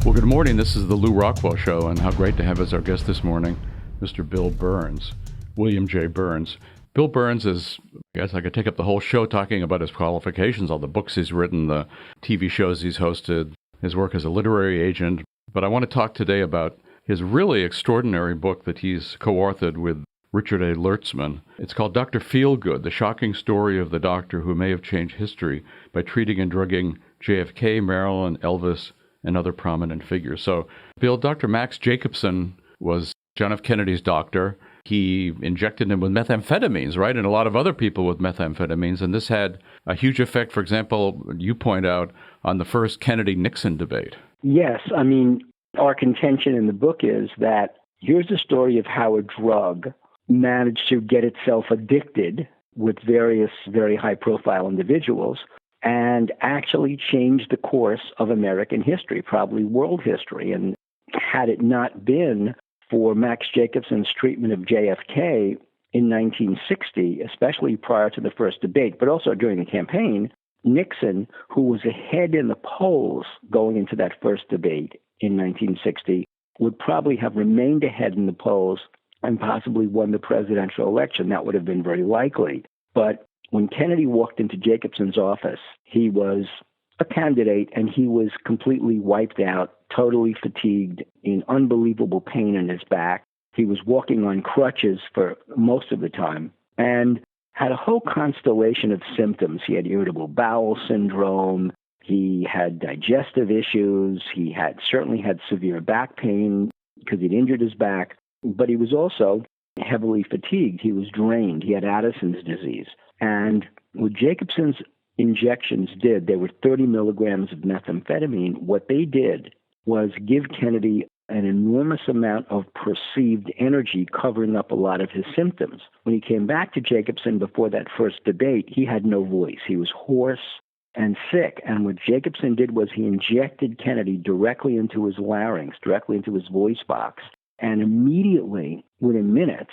Well, good morning. This is the Lew Rockwell Show, and how great to have as our guest this morning, Mr. Bill Birnes, William J. Birnes. Bill Birnes is, I guess I could take up the whole show talking about his qualifications, all the books he's written, the TV shows he's hosted, his work as a literary agent. But I want to talk today about his really extraordinary book that he's co-authored with Richard A. Lertzman. It's called Dr. Feelgood, the shocking story of the doctor who may have changed history by treating and drugging JFK, Marilyn, Elvis, and other prominent figures. So, Bill, Dr. Max Jacobson was John F. Kennedy's doctor. He injected him with methamphetamines, right, and a lot of other people with methamphetamines, and this had a huge effect, for example, you point out, on the first Kennedy-Nixon debate. Yes, I mean, our contention in the book is that here's the story of how a drug managed to get itself addicted with various very high-profile individuals and actually changed the course of American history, probably world history. And had it not been for Max Jacobson's treatment of JFK in 1960, especially prior to the first debate, but also during the campaign, Nixon, who was ahead in the polls going into that first debate in 1960, would probably have remained ahead in the polls and possibly won the presidential election. That would have been very likely. But when Kennedy walked into Jacobson's office, he was a candidate and he was completely wiped out, totally fatigued, in unbelievable pain in his back. He was walking on crutches for most of the time and had a whole constellation of symptoms. He had irritable bowel syndrome. He had digestive issues. He certainly had severe back pain because he'd injured his back, but he was also heavily fatigued. He was drained. He had Addison's disease. And what Jacobson's injections did, they were 30 milligrams of methamphetamine. What they did was give Kennedy an enormous amount of perceived energy covering up a lot of his symptoms. When he came back to Jacobson before that first debate, he had no voice. He was hoarse and sick. And what Jacobson did was he injected Kennedy directly into his larynx, directly into his voice box. And immediately, within minutes,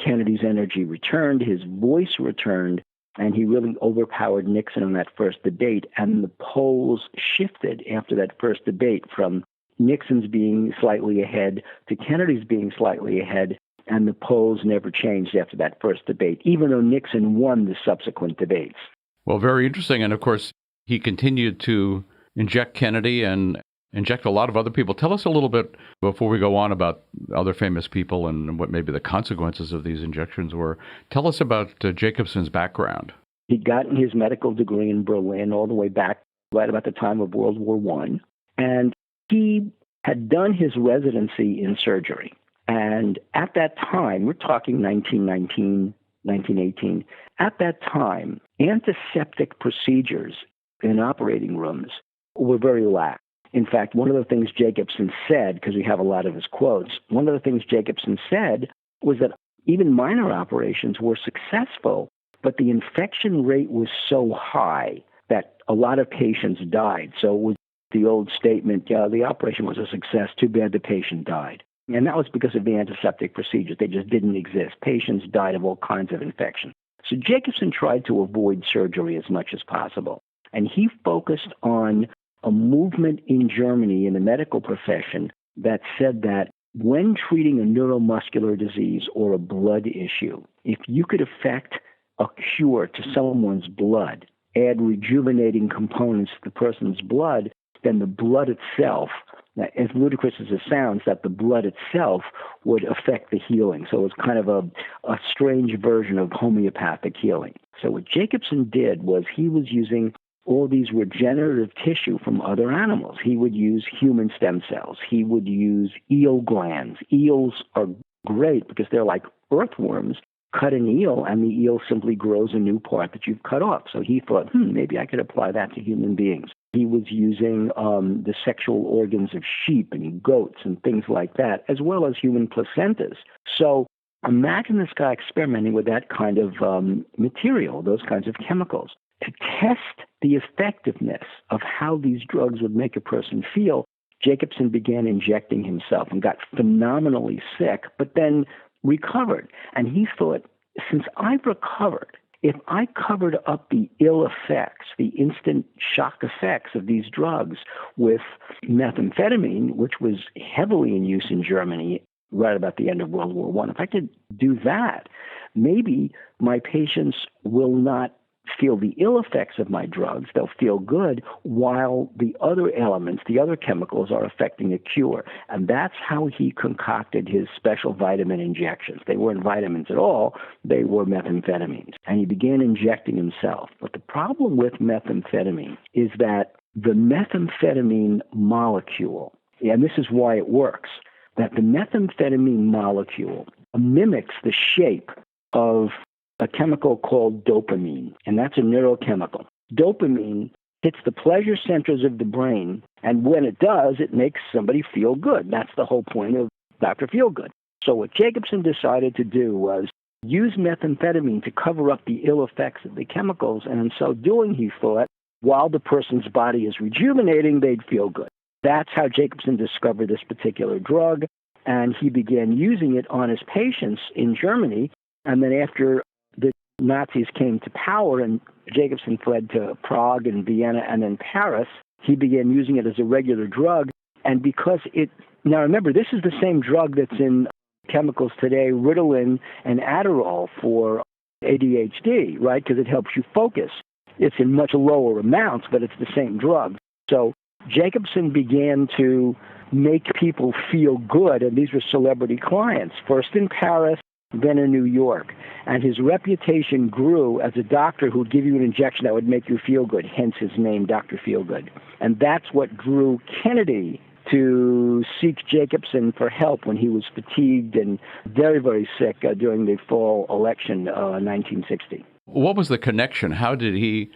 Kennedy's energy returned, his voice returned, and he really overpowered Nixon in that first debate. And the polls shifted after that first debate from Nixon's being slightly ahead to Kennedy's being slightly ahead, and the polls never changed after that first debate, even though Nixon won the subsequent debates. Well, very interesting. And of course, he continued to inject Kennedy and inject a lot of other people. Tell us a little bit, before we go on, about other famous people and what maybe the consequences of these injections were. Tell us about Jacobson's background. He'd gotten his medical degree in Berlin all the way back right about the time of World War I. And he had done his residency in surgery. And at that time, we're talking 1919, 1918, at that time, antiseptic procedures in operating rooms were very lax. In fact, one of the things Jacobson said, because we have a lot of his quotes, one of the things Jacobson said was that even minor operations were successful, but the infection rate was so high that a lot of patients died. So it was the old statement, the operation was a success, too bad the patient died. And that was because of the antiseptic procedures. They just didn't exist. Patients died of all kinds of infections. So Jacobson tried to avoid surgery as much as possible. And he focused on a movement in Germany in the medical profession that said that when treating a neuromuscular disease or a blood issue, if you could effect a cure to someone's blood, add rejuvenating components to the person's blood, then the blood itself, as ludicrous as it sounds, that the blood itself would affect the healing. So it was kind of a strange version of homeopathic healing. So what Jacobson did was he was using all these regenerative tissue from other animals. He would use human stem cells. He would use eel glands. Eels are great because they're like earthworms. Cut an eel, and the eel simply grows a new part that you've cut off. So he thought, maybe I could apply that to human beings. He was using the sexual organs of sheep and goats and things like that, as well as human placentas. So imagine this guy experimenting with that kind of material, those kinds of chemicals. To test the effectiveness of how these drugs would make a person feel, Jacobson began injecting himself and got phenomenally sick, but then recovered. And he thought, since I've recovered, if I covered up the ill effects, the instant shock effects of these drugs with methamphetamine, which was heavily in use in Germany right about the end of World War I, if I could do that, maybe my patients will not feel the ill effects of my drugs. They'll feel good while the other elements, the other chemicals are affecting a cure. And that's how he concocted his special vitamin injections. They weren't vitamins at all. They were methamphetamines. And he began injecting himself. But the problem with methamphetamine is that the methamphetamine molecule, and this is why it works, that the methamphetamine molecule mimics the shape of a chemical called dopamine, and that's a neurochemical. Dopamine hits the pleasure centers of the brain, and when it does, it makes somebody feel good. That's the whole point of Dr. Feelgood. So what Jacobson decided to do was use methamphetamine to cover up the ill effects of the chemicals, and in so doing, he thought, while the person's body is rejuvenating, they'd feel good. That's how Jacobson discovered this particular drug, and he began using it on his patients in Germany, and then after the Nazis came to power and Jacobson fled to Prague and Vienna and then Paris, he began using it as a regular drug. And because now remember, this is the same drug that's in chemicals today, Ritalin and Adderall for ADHD, right? Because it helps you focus. It's in much lower amounts, but it's the same drug. So Jacobson began to make people feel good, and these were celebrity clients, first in Paris, then in New York. And his reputation grew as a doctor who would give you an injection that would make you feel good, hence his name, Dr. Feelgood. And that's what drew Kennedy to seek Jacobson for help when he was fatigued and very, very sick during the fall election 1960. What was the connection? How did he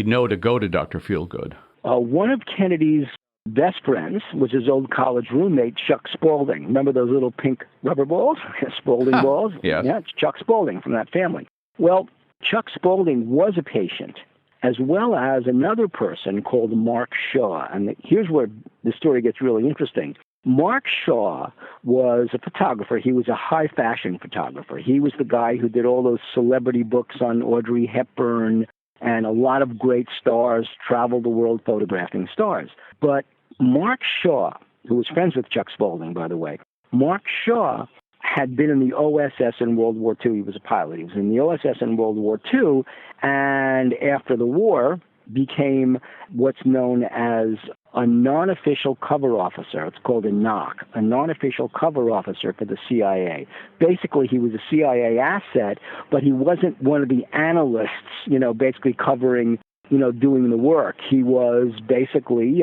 know to go to Dr. Feelgood? One of Kennedy's best friends was his old college roommate, Chuck Spaulding. Remember those little pink rubber balls? Spaulding balls? Yes. Yeah, it's Chuck Spaulding from that family. Well, Chuck Spaulding was a patient, as well as another person called Mark Shaw. And here's where the story gets really interesting. Mark Shaw was a photographer. He was a high fashion photographer. He was the guy who did all those celebrity books on Audrey Hepburn, and a lot of great stars, traveled the world photographing stars. But Mark Shaw, who was friends with Chuck Spaulding, by the way, Mark Shaw had been in the OSS in World War II. He was a pilot. He was in the OSS in World War II, and after the war became what's known as a non-official cover officer. It's called a NOC, a non-official cover officer for the CIA. Basically, he was a CIA asset, but he wasn't one of the analysts, basically covering, doing the work. He was basically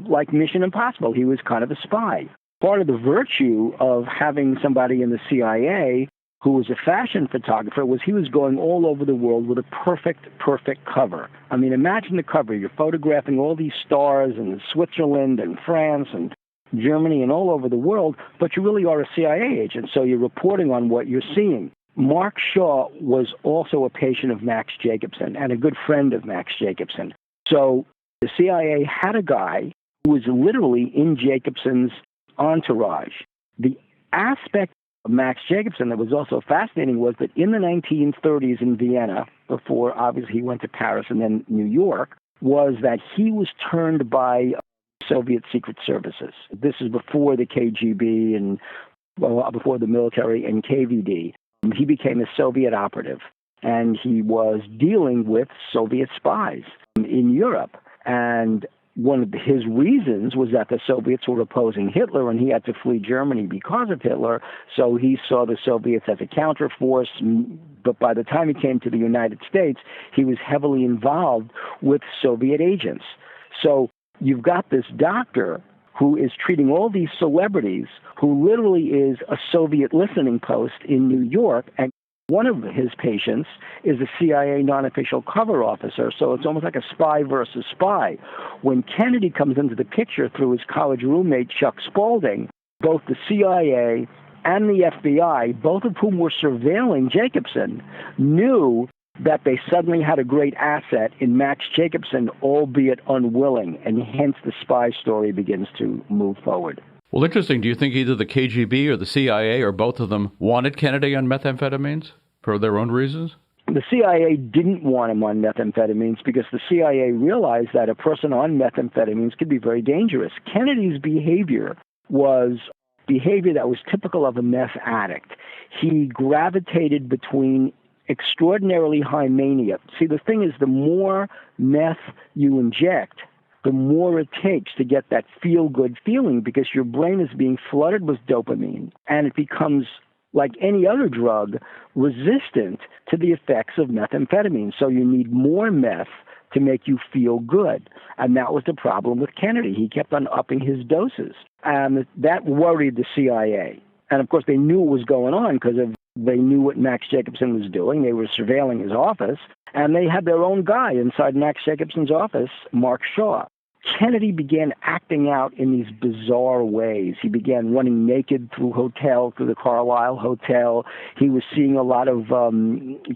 like Mission Impossible. He was kind of a spy. Part of the virtue of having somebody in the CIA who was a fashion photographer was he was going all over the world with a perfect cover. I mean, imagine the cover. You're photographing all these stars in Switzerland and France and Germany and all over the world, but you really are a CIA agent, so you're reporting on what you're seeing. Mark Shaw was also a patient of Max Jacobson and a good friend of Max Jacobson. So the CIA had a guy who was literally in Jacobson's entourage. The aspect of Max Jacobson that was also fascinating was that in the 1930s in Vienna, before obviously he went to Paris and then New York, was that he was turned by Soviet secret services. This is before the KGB and before the military and KVD. He became a Soviet operative, and he was dealing with Soviet spies in Europe. And one of his reasons was that the Soviets were opposing Hitler, and he had to flee Germany because of Hitler. So he saw the Soviets as a counterforce. But by the time he came to the United States, he was heavily involved with Soviet agents. So you've got this doctor who is treating all these celebrities, who literally is a Soviet listening post in New York, and one of his patients is a CIA non-official cover officer, so it's almost like a spy versus spy. When Kennedy comes into the picture through his college roommate, Chuck Spaulding, both the CIA and the FBI, both of whom were surveilling Jacobson, knew that they suddenly had a great asset in Max Jacobson, albeit unwilling, and hence the spy story begins to move forward. Well, interesting. Do you think either the KGB or the CIA or both of them wanted Kennedy on methamphetamines for their own reasons? The CIA didn't want him on methamphetamines because the CIA realized that a person on methamphetamines could be very dangerous. Kennedy's behavior was behavior that was typical of a meth addict. He gravitated between extraordinarily high mania. See, the thing is, the more meth you inject, the more it takes to get that feel-good feeling because your brain is being flooded with dopamine, and it becomes, like any other drug, resistant to the effects of methamphetamine. So you need more meth to make you feel good. And that was the problem with Kennedy. He kept on upping his doses. And that worried the CIA. And of course, they knew what was going on because they knew what Max Jacobson was doing. They were surveilling his office. And they had their own guy inside Max Jacobson's office, Mark Shaw. Kennedy began acting out in these bizarre ways. He began running naked through the Carlisle Hotel. He was seeing a lot of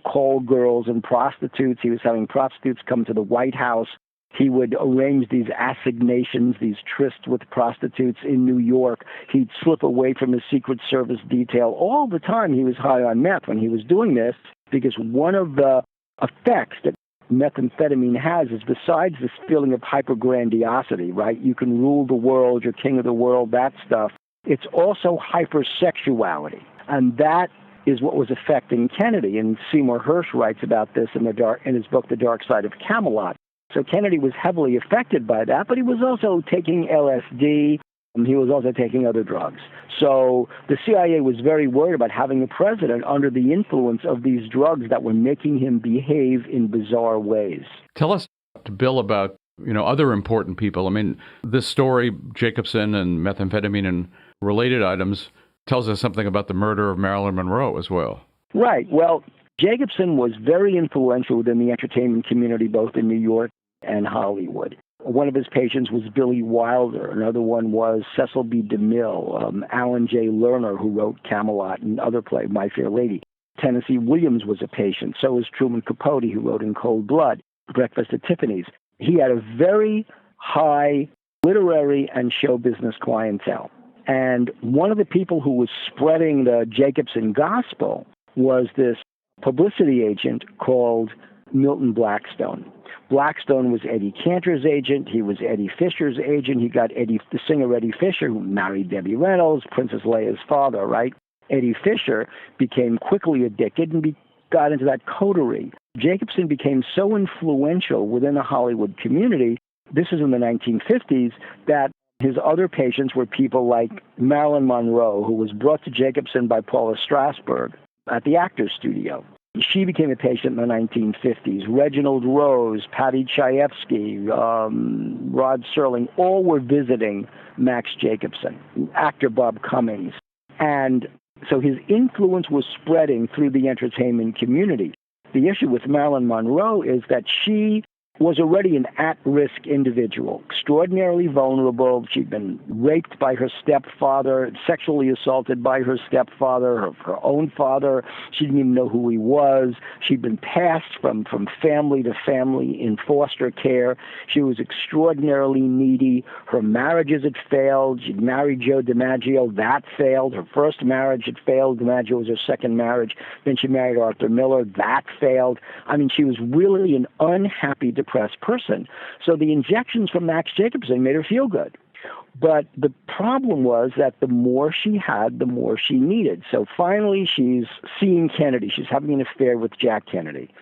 call girls and prostitutes. He was having prostitutes come to the White House. He would arrange these assignations, these trysts with prostitutes in New York. He'd slip away from his Secret Service detail. All the time he was high on meth when he was doing this, because one of the effects that methamphetamine has is, besides this feeling of hypergrandiosity, right? You can rule the world, you're king of the world, that stuff. It's also hypersexuality. And that is what was affecting Kennedy. And Seymour Hersh writes about this in his book, The Dark Side of Camelot. So Kennedy was heavily affected by that, but he was also taking LSD, and he was also taking other drugs. So the CIA was very worried about having a president under the influence of these drugs that were making him behave in bizarre ways. Tell us, Bill, about other important people. I mean, this story, Jacobson and methamphetamine and related items, tells us something about the murder of Marilyn Monroe as well. Right. Well, Jacobson was very influential within the entertainment community, both in New York and Hollywood. One of his patients was Billy Wilder. Another one was Cecil B. DeMille, Alan J. Lerner, who wrote Camelot and other plays, My Fair Lady. Tennessee Williams was a patient. So was Truman Capote, who wrote In Cold Blood, Breakfast at Tiffany's. He had a very high literary and show business clientele. And one of the people who was spreading the Jacobson gospel was this publicity agent called Milton Blackstone. Blackstone was Eddie Cantor's agent. He was Eddie Fisher's agent. He got the singer Eddie Fisher, who married Debbie Reynolds, Princess Leia's father, right? Eddie Fisher became quickly addicted and got into that coterie. Jacobson became so influential within the Hollywood community, this is in the 1950s, that his other patients were people like Marilyn Monroe, who was brought to Jacobson by Paula Strasberg at the Actors Studio. She became a patient in the 1950s. Reginald Rose, Patty Chayefsky, Rod Serling, all were visiting Max Jacobson, actor Bob Cummings. And so his influence was spreading through the entertainment community. The issue with Marilyn Monroe is that she was already an at-risk individual, extraordinarily vulnerable. She'd been raped by her stepfather, sexually assaulted by her stepfather, her own father. She didn't even know who he was. She'd been passed from family to family in foster care. She was extraordinarily needy. Her marriages had failed. She'd married Joe DiMaggio. That failed. Her first marriage had failed. DiMaggio was her second marriage. Then she married Arthur Miller. That failed. I mean, she was really an unhappy, depressed person. So the injections from Max Jacobson made her feel good. But the problem was that the more she had, the more she needed. So finally, she's seeing Kennedy. She's having an affair with Jack Kennedy.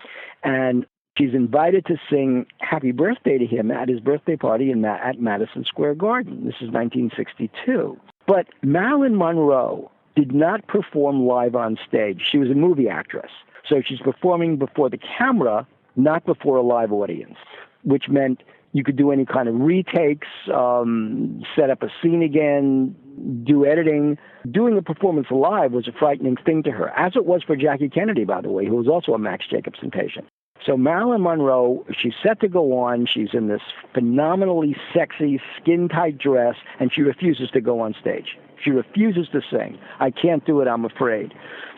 And she's invited to sing Happy Birthday to him at his birthday party at Madison Square Garden. This is 1962. But Marilyn Monroe did not perform live on stage. She was a movie actress. So she's performing before the camera, not before a live audience, which meant you could do any kind of retakes, set up a scene again, do editing. Doing a performance live was a frightening thing to her, as it was for Jackie Kennedy, by the way, who was also a Max Jacobson patient. So Marilyn Monroe, she's set to go on. She's in this phenomenally sexy, skin-tight dress, and she refuses to go on stage. She refuses to sing. I can't do it, I'm afraid.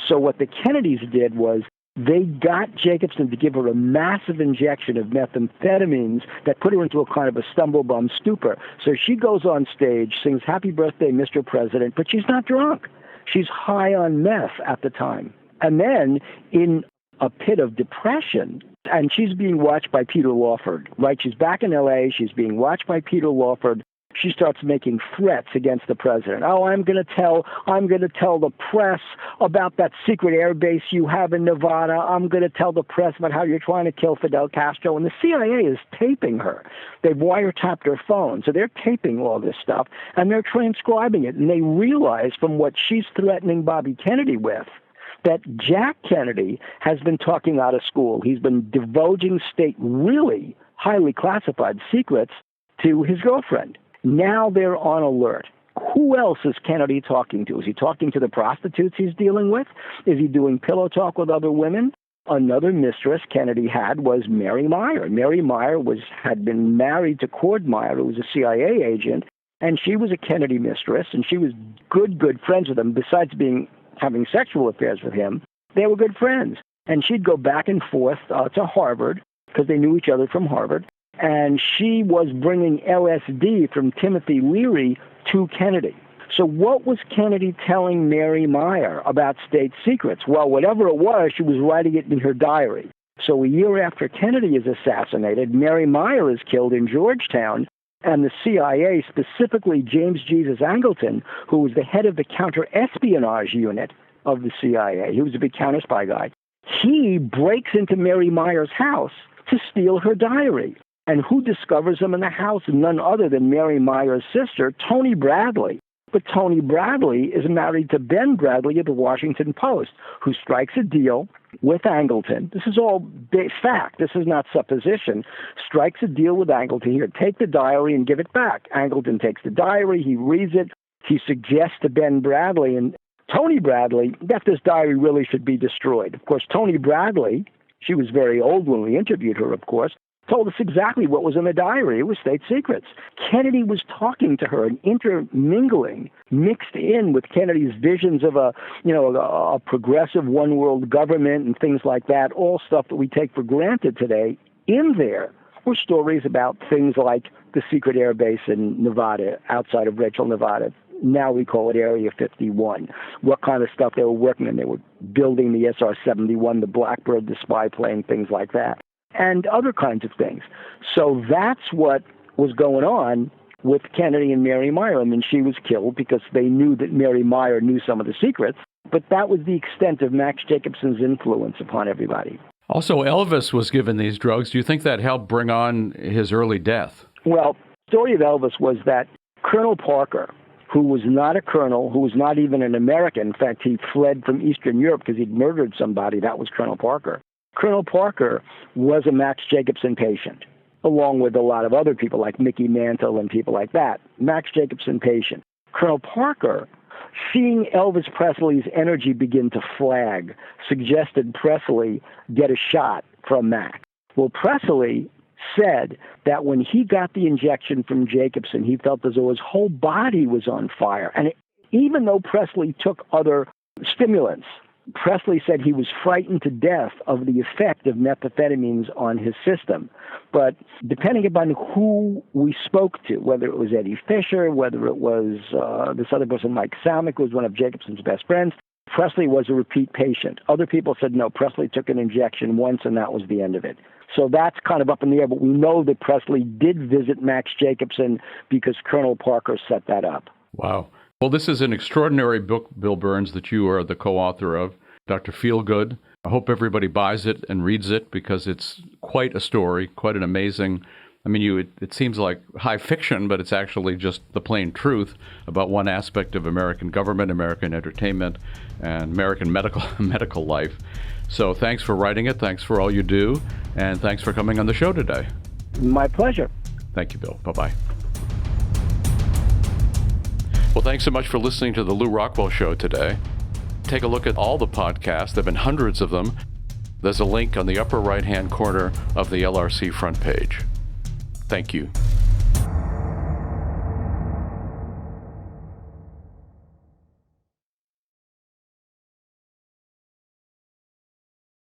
So what the Kennedys did was they got Jacobson to give her a massive injection of methamphetamines that put her into a kind of a stumble-bum stupor. So she goes on stage, sings Happy Birthday, Mr. President, but she's not drunk. She's high on meth at the time. And then in a pit of depression. And she's being watched by Peter Lawford, right? She's back in L.A. She's being watched by Peter Lawford. She starts making threats against the president. Oh, I'm going to tell the press about that secret air base you have in Nevada. I'm going to tell the press about how you're trying to kill Fidel Castro. And the CIA is taping her. They've wiretapped her phone. So they're taping all this stuff, and they're transcribing it. And they realize from what she's threatening Bobby Kennedy with, that Jack Kennedy has been talking out of school. He's been divulging state really highly classified secrets to his girlfriend. Now they're on alert. Who else is Kennedy talking to? Is he talking to the prostitutes he's dealing with? Is he doing pillow talk with other women? Another mistress Kennedy had was Mary Meyer. Mary Meyer had been married to Cord Meyer, who was a CIA agent, and she was a Kennedy mistress, and she was good friends with him. Besides having sexual affairs with him, they were good friends. And she'd go back and forth to Harvard, because they knew each other from Harvard. And she was bringing LSD from Timothy Leary to Kennedy. So what was Kennedy telling Mary Meyer about state secrets? Well, whatever it was, she was writing it in her diary. So a year after Kennedy is assassinated, Mary Meyer is killed in Georgetown, and the CIA, specifically James Jesus Angleton, who was the head of the counter-espionage unit of the CIA, he was a big counter-spy guy, he breaks into Mary Meyer's house to steal her diary. And who discovers him in the house? None other than Mary Meyer's sister, Tony Bradley. But Tony Bradley is married to Ben Bradley of the Washington Post, who strikes a deal with Angleton. This is all fact. This is not supposition. Strikes a deal with Angleton. Here, take the diary and give it back. Angleton takes the diary. He reads it. He suggests to Ben Bradley and Tony Bradley that this diary really should be destroyed. Of course, Tony Bradley, she was very old when we interviewed her, of course, told us exactly what was in the diary. It was state secrets. Kennedy was talking to her and intermingling, mixed in with Kennedy's visions of a progressive one world government and things like that, all stuff that we take for granted today. In there were stories about things like the secret air base in Nevada, outside of Rachel, Nevada. Now we call it Area 51. What kind of stuff they were working on. They were building the SR-71, the Blackbird, the spy plane, things like that, and other kinds of things. So that's what was going on with Kennedy and Mary Meyer. I mean, she was killed because they knew that Mary Meyer knew some of the secrets, but that was the extent of Max Jacobson's influence upon everybody. Also, Elvis was given these drugs. Do you think that helped bring on his early death? Well, the story of Elvis was that Colonel Parker, who was not a colonel, who was not even an American, in fact, he fled from Eastern Europe because he'd murdered somebody, that was Colonel Parker. Colonel Parker was a Max Jacobson patient, along with a lot of other people like Mickey Mantle and people like that. Max Jacobson patient. Colonel Parker, seeing Elvis Presley's energy begin to flag, suggested Presley get a shot from Max. Well, Presley said that when he got the injection from Jacobson, he felt as though his whole body was on fire. And even though Presley took other stimulants, Presley said he was frightened to death of the effect of methamphetamines on his system. But depending upon who we spoke to, whether it was Eddie Fisher, whether it was this other person, Mike Salmick, who was one of Jacobson's best friends, Presley was a repeat patient. Other people said, no, Presley took an injection once and that was the end of it. So that's kind of up in the air, but we know that Presley did visit Max Jacobson because Colonel Parker set that up. Wow. Well, this is an extraordinary book, Bill Birnes, that you are the co-author of, Dr. Feelgood. I hope everybody buys it and reads it because it's quite a story, quite an amazing, it seems like high fiction, but it's actually just the plain truth about one aspect of American government, American entertainment, and American medical life. So thanks for writing it. Thanks for all you do. And thanks for coming on the show today. My pleasure. Thank you, Bill. Bye-bye. Well, thanks so much for listening to the Lew Rockwell Show today. Take a look at all the podcasts. There have been hundreds of them. There's a link on the upper right-hand corner of the LRC front page. Thank you.